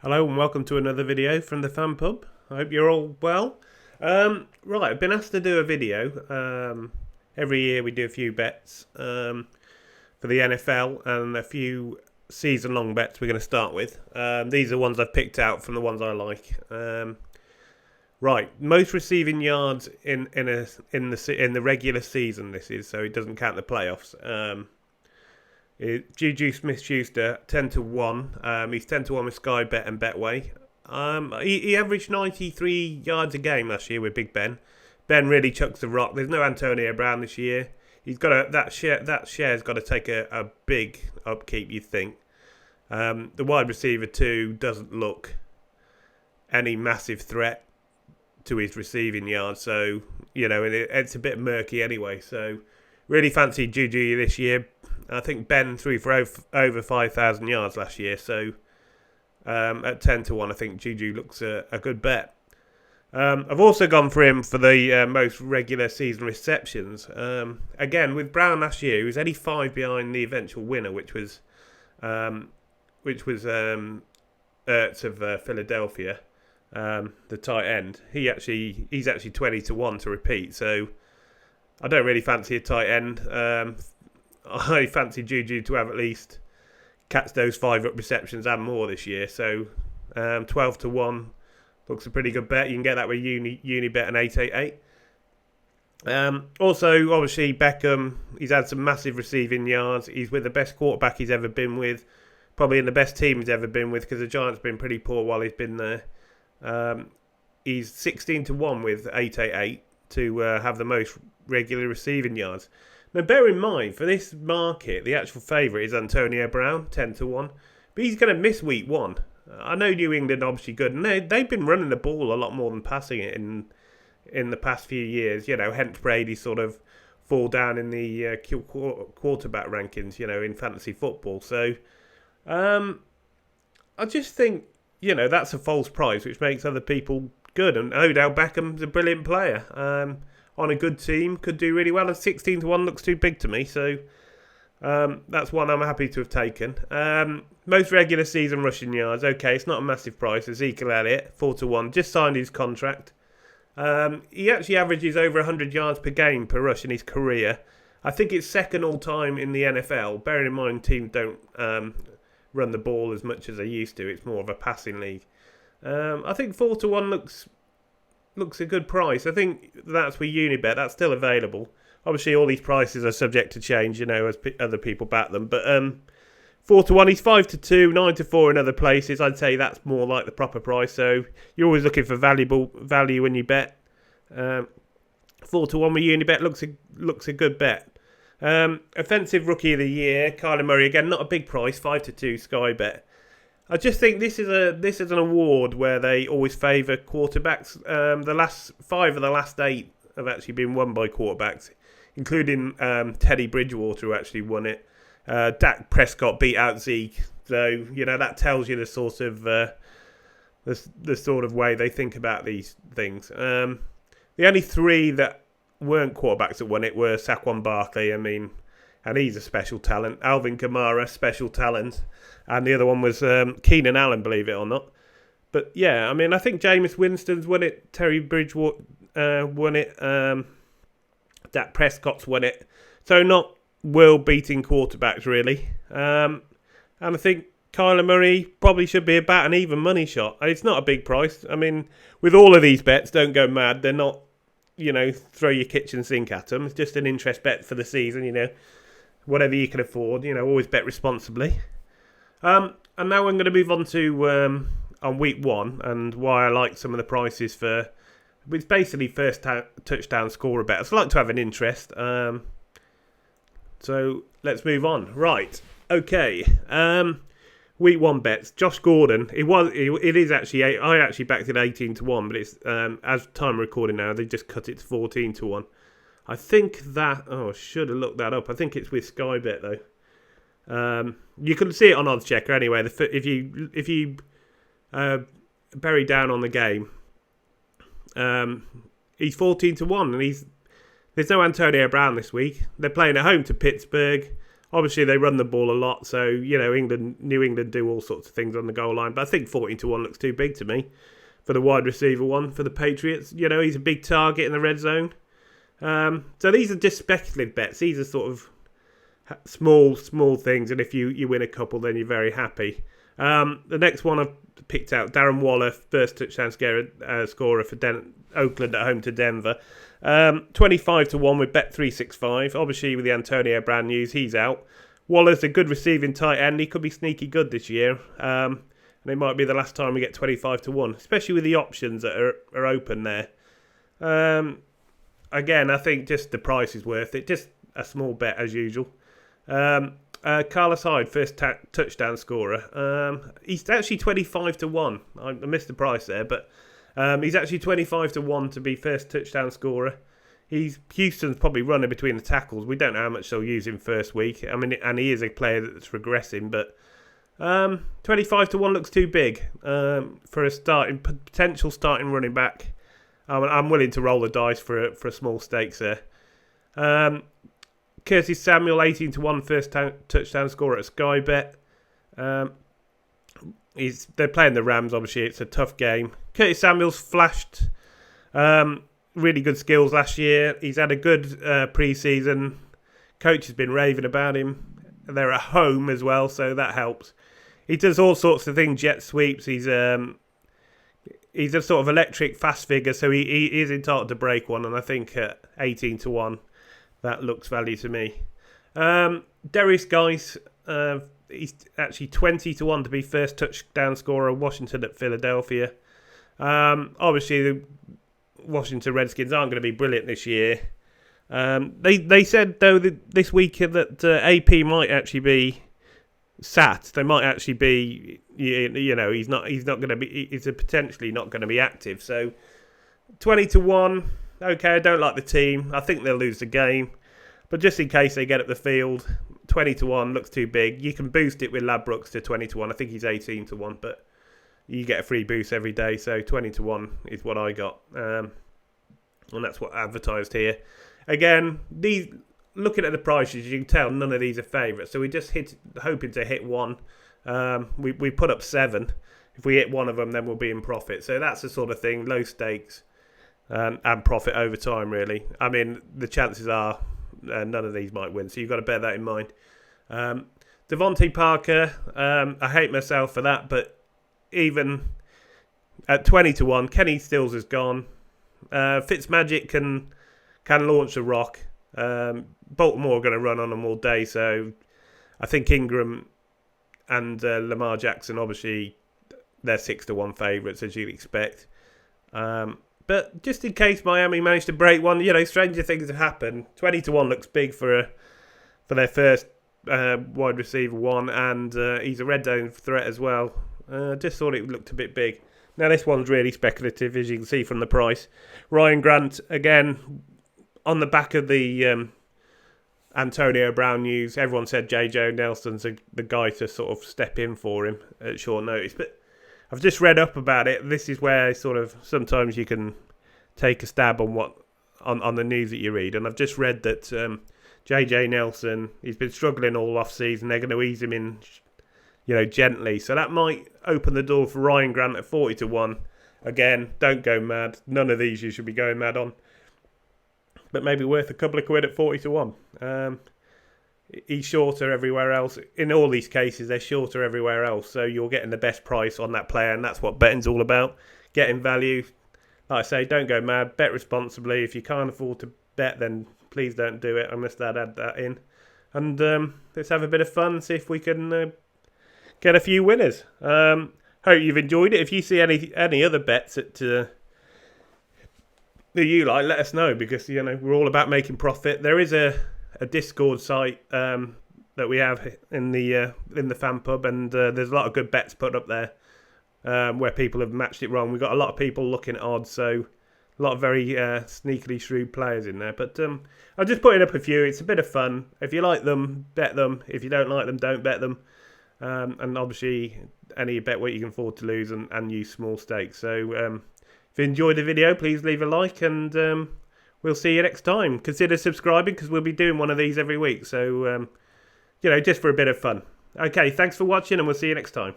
Hello and welcome to another video from the Fan Pub. I hope you're all well. Right, I've been asked to do a video. Every year we do a few bets for the NFL and a few season-long bets we're going to start with. These are ones I've picked out from the ones I like. Right, most receiving yards in the regular season. This is, so it doesn't count the playoffs. Juju Smith-Schuster 10-1. He's 10-1 with Sky Bet and Betway. He averaged 93 yards a game last year with Big Ben. Ben really chucks the rock. There's no Antonio Brown this year. He's got that share's got to take a big upkeep, you'd think. The wide receiver too doesn't look any massive threat to his receiving yards, so it's a bit murky anyway. So really fancy Juju this year. I think Ben threw for over 5,000 yards last year, so at 10-1, I think Juju looks a good bet. I've also gone for him for the most regular season receptions. Again, with Brown last year, he was only 5 behind the eventual winner, which was Ertz of Philadelphia, the tight end. He's actually 20-1 to repeat, so I don't really fancy a tight end. I fancy Juju to have at least catch those 5 up receptions and more this year. So 12-1 looks a pretty good bet. You can get that with Unibet and 888. Also, obviously, Beckham, he's had some massive receiving yards. He's with the best quarterback he's ever been with. Probably in the best team he's ever been with, because the Giants have been pretty poor while he's been there. He's 16-1 with 888 to have the most regular receiving yards. Now, bear in mind, for this market, the actual favourite is Antonio Brown, 10-1. But he's going to miss week 1. I know New England are obviously good, and they've been running the ball a lot more than passing it in the past few years. Hence Brady sort of fall down in the quarterback rankings, in fantasy football. So, I just think, that's a false price, which makes other people good. And Odell Beckham's a brilliant player. On a good team, could do really well. And 16-1 looks too big to me, so that's one I'm happy to have taken. Most regular season rushing yards, okay, it's not a massive price. Ezekiel Elliott, 4-1, just signed his contract. He actually averages over 100 yards per game per rush in his career. I think it's second all time in the NFL. Bearing in mind, teams don't run the ball as much as they used to. It's more of a passing league. I think 4-1 looks a good price. I think that's with Unibet. That's still available. Obviously, all these prices are subject to change, as other people bat them. But 4-1, he's 5-2, 9-4 in other places. I'd say that's more like the proper price. So you're always looking for value when you bet. 4-1 with Unibet looks a good bet. Offensive Rookie of the Year, Kyler Murray, again, not a big price, 5-2 Sky Bet. I just think this is an award where they always favour quarterbacks. The last 5 of the last 8 have actually been won by quarterbacks, including Teddy Bridgewater, who actually won it. Dak Prescott beat out Zeke, so that tells you the sort of way they think about these things. The only 3 that weren't quarterbacks that won it were Saquon Barkley. And he's a special talent. Alvin Kamara, special talent. And the other one was Keenan Allen, believe it or not. But yeah, I think Jameis Winston's won it. Terry Bridgewater won it. Dak Prescott's won it. So not world-beating quarterbacks, really. And I think Kyler Murray probably should be about an even money shot. It's not a big price. With all of these bets, don't go mad. They're not, throw your kitchen sink at them. It's just an interest bet for the season, Whatever you can afford, always bet responsibly. And now I'm going to move on to on week 1 and why I like some of the prices for. It's basically first touchdown scorer bet. I like to have an interest. So let's move on. Right, okay. Week 1 bets. Josh Gordon. It is actually. I actually backed it 18-1, but it's as time recording now, they just cut it to 14-1. I think that... I should have looked that up. I think it's with Sky Bet, though. You can see it on Odds Checker anyway. If you bury down on the game, he's 14-1, and there's no Antonio Brown this week. They're playing at home to Pittsburgh. Obviously, they run the ball a lot, so New England do all sorts of things on the goal line. But I think 14-1 looks too big to me for the wide receiver one for the Patriots. He's a big target in the red zone. So these are just speculative bets. These are sort of small things, and if you win a couple, then you're very happy. The next one I've picked out, Darren Waller, first touchdown scorer for Oakland at home to Denver. 25-1 with Bet365. Obviously, with the Antonio Brown news, he's out. Waller's a good receiving tight end. He could be sneaky good this year. And it might be the last time we get 25-1, especially with the options that are open there. Again, I think just the price is worth it. Just a small bet as usual. Carlos Hyde, first touchdown scorer. He's actually 25-1. I missed the price there, but he's actually 25-1 to be first touchdown scorer. Houston's probably running between the tackles. We don't know how much they'll use him first week. I mean, and he is a player that's regressing, but 25-1 looks too big for a potential starting running back. I'm willing to roll the dice for a small stakes there. Curtis Samuel, 18-1 first touchdown scorer at Sky Bet. They're playing the Rams, obviously. It's a tough game. Curtis Samuel's flashed really good skills last year. He's had a good pre-season. Coach has been raving about him. They're at home as well, so that helps. He does all sorts of things, jet sweeps. He's a sort of electric fast figure, so he is entitled to break one, and I think at 18-1, that looks value to me. Darius Geis, he's actually 20-1 to be first touchdown scorer of Washington at Philadelphia. Obviously, the Washington Redskins aren't going to be brilliant this year. They said, though, this week that AP might actually be sat. They might actually be, he's potentially not going to be active. So 20-1. Okay, I don't like the team. I think they'll lose the game. But just in case they get up the field, 20-1 looks too big. You can boost it with Ladbrokes to 20-1. I think he's 18-1, but you get a free boost every day. So 20-1 is what I got. And that's what advertised here. Again, looking at the prices, you can tell none of these are favourites. So we just hoping to hit one. We put up 7. If we hit one of them, then we'll be in profit. So that's the sort of thing, low stakes. And profit over time, really. I mean, the chances are none of these might win, so you've got to bear that in mind. Devontae Parker, I hate myself for that, but even at 20-1, Kenny Stills is gone. Fitzmagic can launch a rock. Baltimore are going to run on them all day, so I think Ingram and Lamar Jackson, obviously, they're 6-1 favourites, as you'd expect. But just in case Miami managed to break one, stranger things have happened. 20-1 looks big for their first wide receiver one, and he's a red zone threat as well. Just thought it looked a bit big. Now this one's really speculative, as you can see from the price. Ryan Grant, again, on the back of the Antonio Brown news, everyone said J.J. Nelson's the guy to sort of step in for him at short notice. But I've just read up about it. This is where sort of sometimes you can take a stab on the news that you read. And I've just read that J.J. Nelson, he's been struggling all off season. They're going to ease him in, gently. So that might open the door for Ryan Grant at 40-1. Again, don't go mad. None of these you should be going mad on. But maybe worth a couple of quid at 40-1. He's shorter everywhere else. In all these cases, they're shorter everywhere else. So you're getting the best price on that player, and that's what betting's all about. Getting value. Like I say, don't go mad. Bet responsibly. If you can't afford to bet, then please don't do it. I must add that in. And let's have a bit of fun. See if we can get a few winners. Hope you've enjoyed it. If you see any other bets that you like, let us know, because we're all about making profit. There is a Discord site that we have in the fan pub, and there's a lot of good bets put up there where people have matched it wrong. We've got a lot of people looking at odds, so a lot of very sneakily shrewd players in there. But I'm just putting up a few. It's a bit of fun. If you like them, bet them. If you don't like them, don't bet them. And obviously, any bet what you can afford to lose and use small stakes. So if you enjoyed the video, please leave a like, and we'll see you next time. Consider subscribing, because we'll be doing one of these every week. So just for a bit of fun. Okay, thanks for watching, and we'll see you next time.